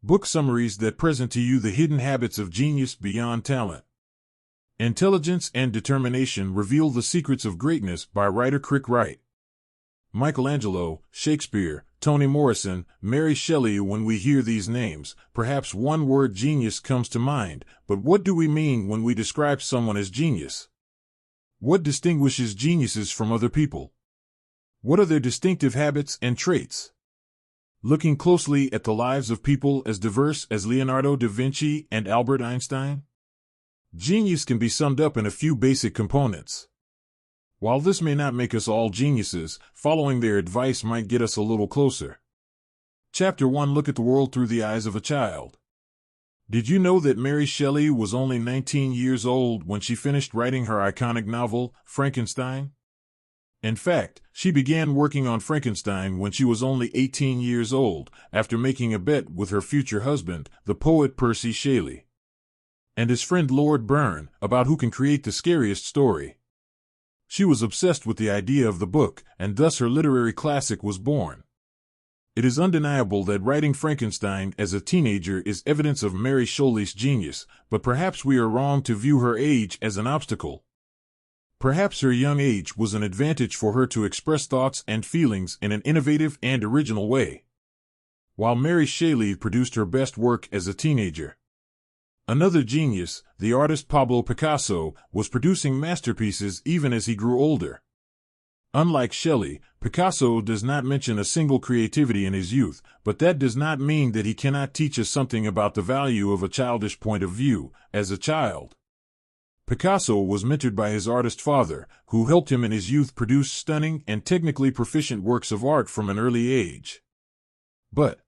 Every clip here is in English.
Book summaries that present to you the hidden habits of genius beyond talent. Intelligence and Determination reveal the secrets of greatness by writer Crick Wright. Michelangelo, Shakespeare, Toni Morrison, Mary Shelley. When we hear these names, perhaps one word genius comes to mind, but what do we mean when we describe someone as genius? What distinguishes geniuses from other people? What are their distinctive habits and traits? Looking closely at the lives of people as diverse as Leonardo da Vinci and Albert Einstein? Genius can be summed up in a few basic components. While this may not make us all geniuses, following their advice might get us a little closer. Chapter 1. Look at the world through the eyes of a child. Did you know that Mary Shelley was only 19 years old when she finished writing her iconic novel, Frankenstein? In fact, she began working on Frankenstein when she was only 18 years old, after making a bet with her future husband, the poet Percy Shelley, and his friend Lord Byrne, about who can create the scariest story. She was obsessed with the idea of the book, and thus her literary classic was born. It is undeniable that writing Frankenstein as a teenager is evidence of Mary Shelley's genius, but perhaps we are wrong to view her age as an obstacle. Perhaps her young age was an advantage for her to express thoughts and feelings in an innovative and original way. While Mary Shelley produced her best work as a teenager, another genius, the artist Pablo Picasso, was producing masterpieces even as he grew older. Unlike Shelley, Picasso does not mention a single creativity in his youth, but that does not mean that he cannot teach us something about the value of a childish point of view. As a child, Picasso was mentored by his artist father, who helped him in his youth produce stunning and technically proficient works of art from an early age. But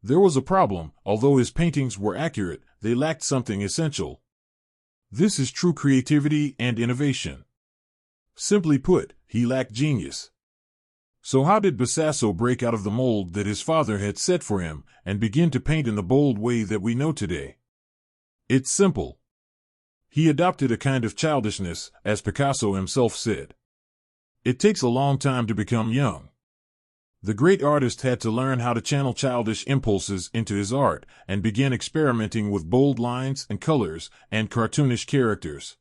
there was a problem. Although his paintings were accurate, they lacked something essential. This is true creativity and innovation. Simply put, he lacked genius. So how did Picasso break out of the mold that his father had set for him and begin to paint in the bold way that we know today? It's simple. He adopted a kind of childishness, as Picasso himself said. It takes a long time to become young. The great artist had to learn how to channel childish impulses into his art and began experimenting with bold lines and colors and cartoonish characters.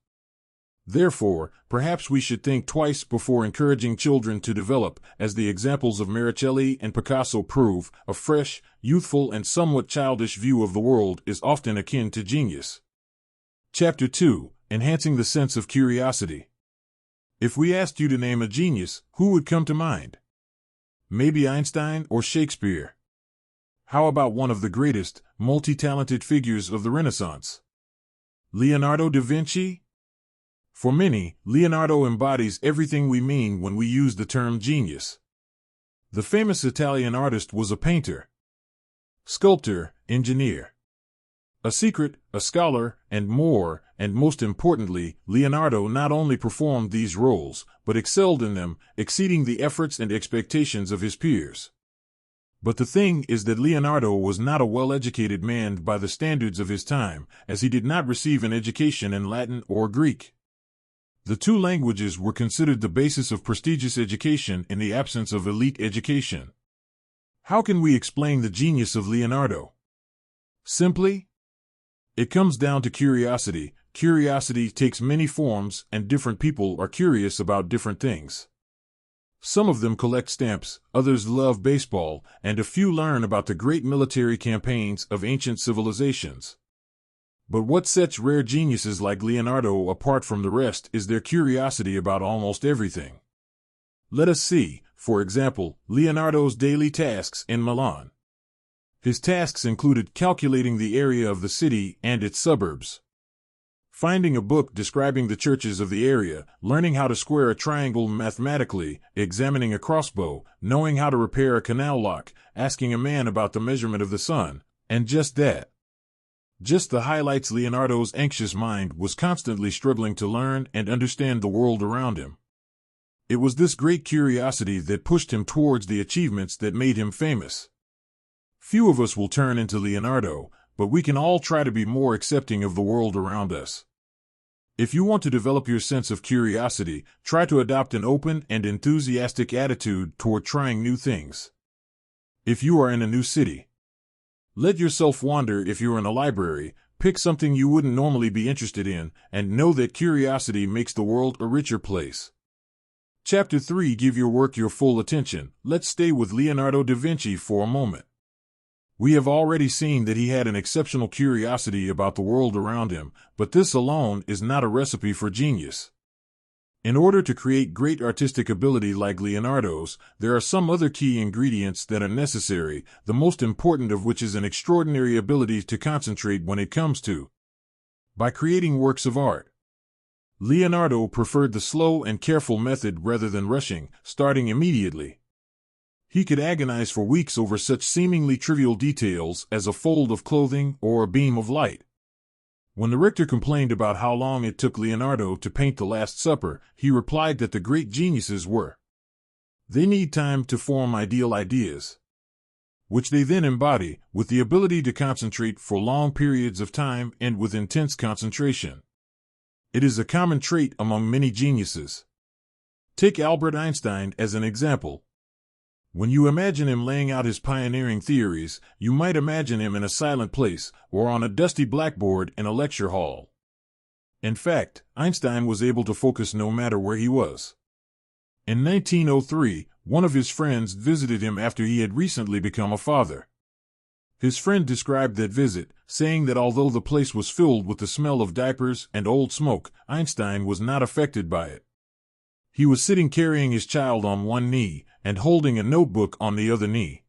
Therefore, perhaps we should think twice before encouraging children to develop, as the examples of Mary Shelley and Picasso prove. A fresh, youthful, and somewhat childish view of the world is often akin to genius. Chapter 2. Enhancing the sense of curiosity. If we asked you to name a genius, who would come to mind? Maybe Einstein or Shakespeare. How about one of the greatest, multi-talented figures of the Renaissance? Leonardo da Vinci? For many, Leonardo embodies everything we mean when we use the term genius. The famous Italian artist was a painter, sculptor, engineer, a secret, a scholar, and more, and most importantly, Leonardo not only performed these roles, but excelled in them, exceeding the efforts and expectations of his peers. But the thing is that Leonardo was not a well-educated man by the standards of his time, as he did not receive an education in Latin or Greek. The two languages were considered the basis of prestigious education in the absence of elite education. How can we explain the genius of Leonardo? Simply, it comes down to curiosity. Curiosity takes many forms, and different people are curious about different things. Some of them collect stamps, others love baseball, and a few learn about the great military campaigns of ancient civilizations. But what sets rare geniuses like Leonardo apart from the rest is their curiosity about almost everything. Let us see, for example, Leonardo's daily tasks in Milan. His tasks included calculating the area of the city and its suburbs, finding a book describing the churches of the area, learning how to square a triangle mathematically, examining a crossbow, knowing how to repair a canal lock, asking a man about the measurement of the sun, and just that. Just the highlights. Leonardo's anxious mind was constantly struggling to learn and understand the world around him. It was this great curiosity that pushed him towards the achievements that made him famous. Few of us will turn into Leonardo, but we can all try to be more accepting of the world around us. If you want to develop your sense of curiosity, try to adopt an open and enthusiastic attitude toward trying new things. If you are in a new city, Let yourself wander if you're in a library, pick something you wouldn't normally be interested in, and know that curiosity makes the world a richer place. Chapter 3. Give your work your full attention. Let's stay with Leonardo da Vinci for a moment. We have already seen that he had an exceptional curiosity about the world around him, but this alone is not a recipe for genius. In order to create great artistic ability like Leonardo's, there are some other key ingredients that are necessary, the most important of which is an extraordinary ability to concentrate when it comes to by creating works of art. Leonardo preferred the slow and careful method rather than rushing, starting immediately. He could agonize for weeks over such seemingly trivial details as a fold of clothing or a beam of light. When the Richter complained about how long it took Leonardo to paint the Last Supper, he replied that the great geniuses they need time to form ideal ideas, which they then embody, with the ability to concentrate for long periods of time and with intense concentration. It is a common trait among many geniuses. Take Albert Einstein as an example. When you imagine him laying out his pioneering theories, you might imagine him in a silent place or on a dusty blackboard in a lecture hall. In fact, Einstein was able to focus no matter where he was. In 1903, one of his friends visited him after he had recently become a father. His friend described that visit, saying that although the place was filled with the smell of diapers and old smoke, Einstein was not affected by it. He was sitting carrying his child on one knee and holding a notebook on the other knee.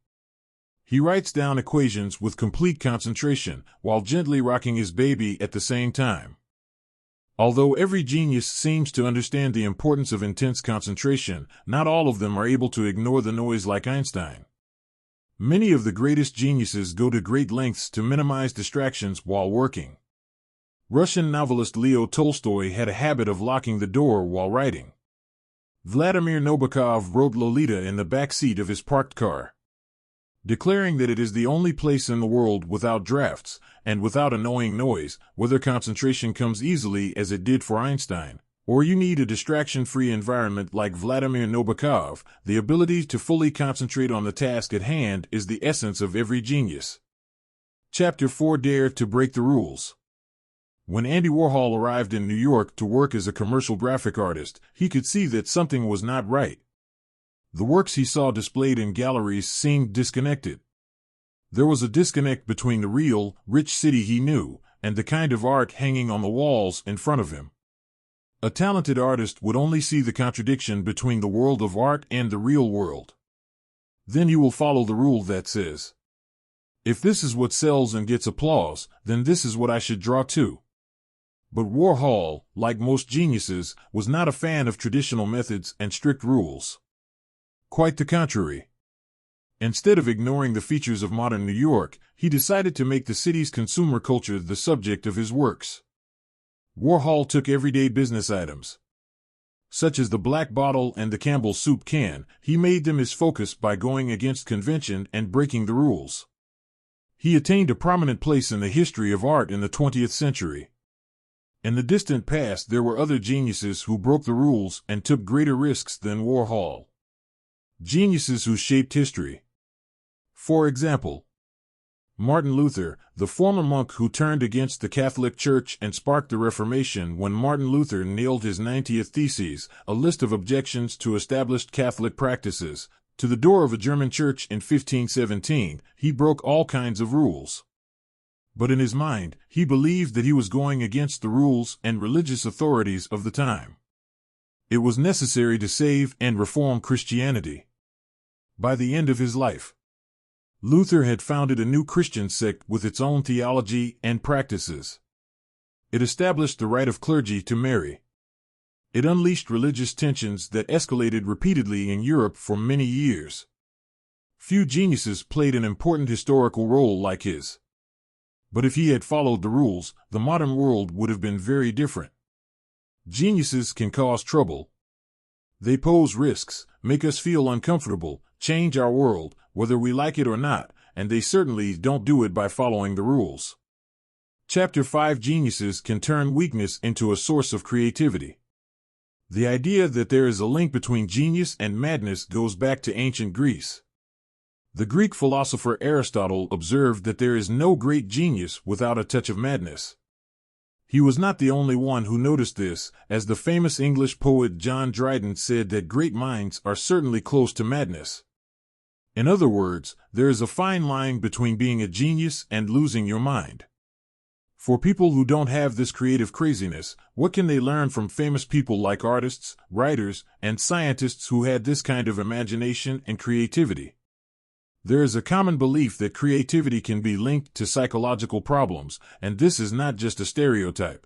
He writes down equations with complete concentration while gently rocking his baby at the same time. Although every genius seems to understand the importance of intense concentration, not all of them are able to ignore the noise like Einstein. Many of the greatest geniuses go to great lengths to minimize distractions while working. Russian novelist Leo Tolstoy had a habit of locking the door while writing. Vladimir Nabokov wrote Lolita in the back seat of his parked car, declaring that it is the only place in the world without drafts and without annoying noise, whether concentration comes easily as it did for Einstein, or you need a distraction-free environment like Vladimir Nabokov. The ability to fully concentrate on the task at hand is the essence of every genius. Chapter 4. Dare to break the rules. When Andy Warhol arrived in New York to work as a commercial graphic artist, he could see that something was not right. The works he saw displayed in galleries seemed disconnected. There was a disconnect between the real, rich city he knew and the kind of art hanging on the walls in front of him. A talented artist would only see the contradiction between the world of art and the real world. Then you will follow the rule that says, if this is what sells and gets applause, then this is what I should draw too. But Warhol, like most geniuses, was not a fan of traditional methods and strict rules. Quite the contrary. Instead of ignoring the features of modern New York, he decided to make the city's consumer culture the subject of his works. Warhol took everyday business items, such as the black bottle and the Campbell's soup can. He made them his focus by going against convention and breaking the rules. He attained a prominent place in the history of art in the 20th century. In the distant past, there were other geniuses who broke the rules and took greater risks than Warhol. Geniuses who shaped history. For example, Martin Luther, the former monk who turned against the Catholic Church and sparked the Reformation when Martin Luther nailed his 90th Theses, a list of objections to established Catholic practices, to the door of a German church in 1517, he broke all kinds of rules. But in his mind, he believed that he was going against the rules and religious authorities of the time. It was necessary to save and reform Christianity. By the end of his life, Luther had founded a new Christian sect with its own theology and practices. It established the right of clergy to marry. It unleashed religious tensions that escalated repeatedly in Europe for many years. Few geniuses played an important historical role like his. But if he had followed the rules, the modern world would have been very different. Geniuses can cause trouble. They pose risks, make us feel uncomfortable, change our world, whether we like it or not, and they certainly don't do it by following the rules. Chapter 5. Geniuses can turn weakness into a source of creativity. The idea that there is a link between genius and madness goes back to ancient Greece. The Greek philosopher Aristotle observed that there is no great genius without a touch of madness. He was not the only one who noticed this, as the famous English poet John Dryden said that great minds are certainly close to madness. In other words, there is a fine line between being a genius and losing your mind. For people who don't have this creative craziness, what can they learn from famous people like artists, writers, and scientists who had this kind of imagination and creativity? There is a common belief that creativity can be linked to psychological problems, and this is not just a stereotype.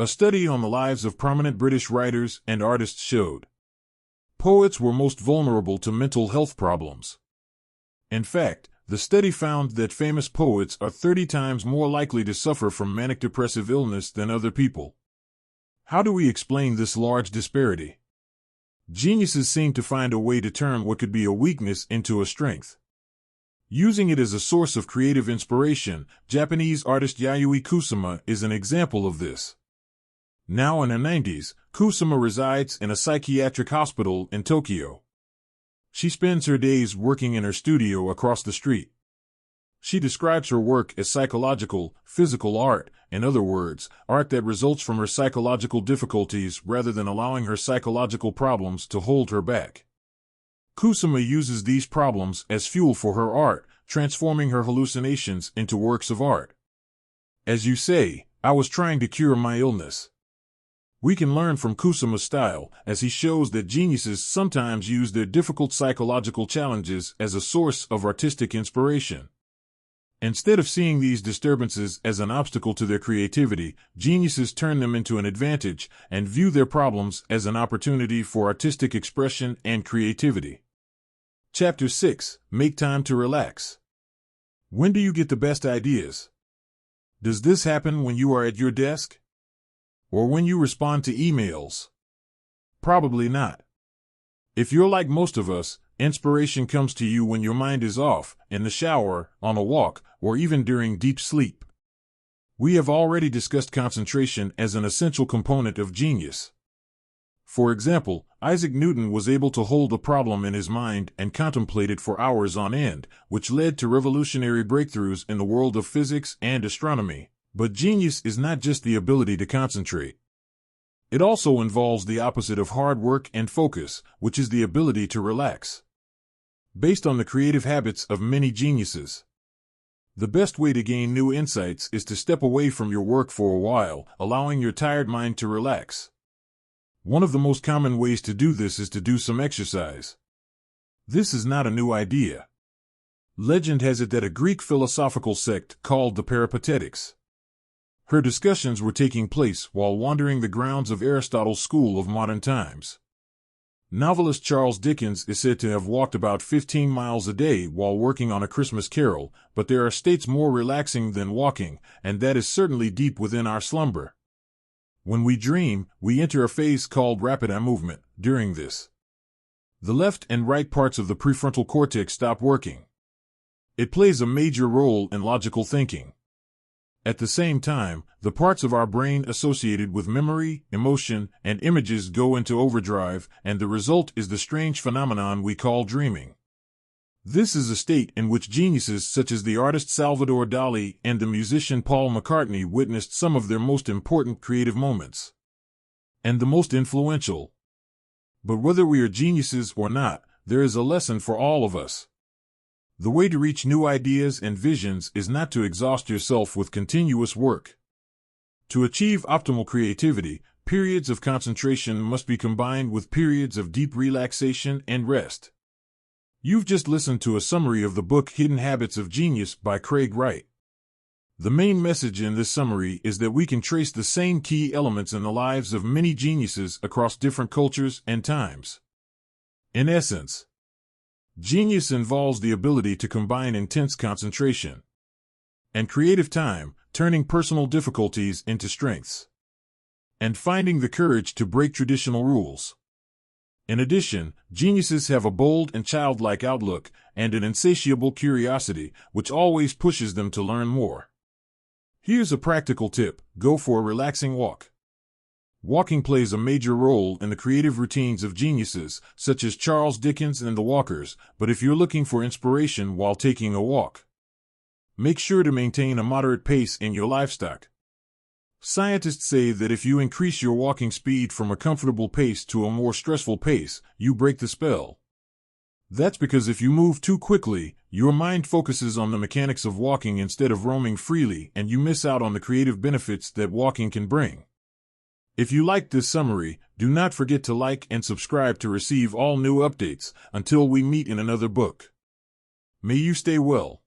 A study on the lives of prominent British writers and artists showed poets were most vulnerable to mental health problems. In fact, the study found that famous poets are 30 times more likely to suffer from manic depressive illness than other people. How do we explain this large disparity? Geniuses seem to find a way to turn what could be a weakness into a strength. Using it as a source of creative inspiration, Japanese artist Yayoi Kusama is an example of this. Now in her 90s, Kusama resides in a psychiatric hospital in Tokyo. She spends her days working in her studio across the street. She describes her work as psychological, physical art, in other words, art that results from her psychological difficulties rather than allowing her psychological problems to hold her back. Kusama uses these problems as fuel for her art, transforming her hallucinations into works of art. As you say, I was trying to cure my illness. We can learn from Kusama's style, as he shows that geniuses sometimes use their difficult psychological challenges as a source of artistic inspiration. Instead of seeing these disturbances as an obstacle to their creativity, geniuses turn them into an advantage and view their problems as an opportunity for artistic expression and creativity. Chapter 6. Make time to relax. When do you get the best ideas? Does this happen when you are at your desk? Or when you respond to emails? Probably not. If you're like most of us, inspiration comes to you when your mind is off, in the shower, on a walk, or even during deep sleep. We have already discussed concentration as an essential component of genius. For example, Isaac Newton was able to hold a problem in his mind and contemplate it for hours on end, which led to revolutionary breakthroughs in the world of physics and astronomy. But genius is not just the ability to concentrate. It also involves the opposite of hard work and focus, which is the ability to relax. Based on the creative habits of many geniuses, the best way to gain new insights is to step away from your work for a while, allowing your tired mind to relax. One of the most common ways to do this is to do some exercise. This is not a new idea. Legend has it that a Greek philosophical sect called the Peripatetics. Her discussions were taking place while wandering the grounds of Aristotle's school of modern times. Novelist Charles Dickens is said to have walked about 15 miles a day while working on A Christmas Carol, but there are states more relaxing than walking, and that is certainly deep within our slumber. When we dream, we enter a phase called rapid eye movement. During this, the left and right parts of the prefrontal cortex stop working. It plays a major role in logical thinking. At the same time, the parts of our brain associated with memory, emotion, and images go into overdrive, and the result is the strange phenomenon we call dreaming. This is a state in which geniuses such as the artist Salvador Dali and the musician Paul McCartney witnessed some of their most important creative moments. And the most influential. But whether we are geniuses or not, there is a lesson for all of us. The way to reach new ideas and visions is not to exhaust yourself with continuous work. To achieve optimal creativity, periods of concentration must be combined with periods of deep relaxation and rest. You've just listened to a summary of the book Hidden Habits of Genius by Craig Wright. The main message in this summary is that we can trace the same key elements in the lives of many geniuses across different cultures and times. In essence, genius involves the ability to combine intense concentration and creative time, turning personal difficulties into strengths, and finding the courage to break traditional rules. In addition, geniuses have a bold and childlike outlook and an insatiable curiosity, which always pushes them to learn more. Here's a practical tip: go for a relaxing walk. Walking plays a major role in the creative routines of geniuses, such as Charles Dickens and the Walkers, but if you're looking for inspiration while taking a walk, make sure to maintain a moderate pace in your livestock. Scientists say that if you increase your walking speed from a comfortable pace to a more stressful pace, you break the spell. That's because if you move too quickly, your mind focuses on the mechanics of walking instead of roaming freely, and you miss out on the creative benefits that walking can bring. If you liked this summary, do not forget to like and subscribe to receive all new updates. Until we meet in another book. May you stay well.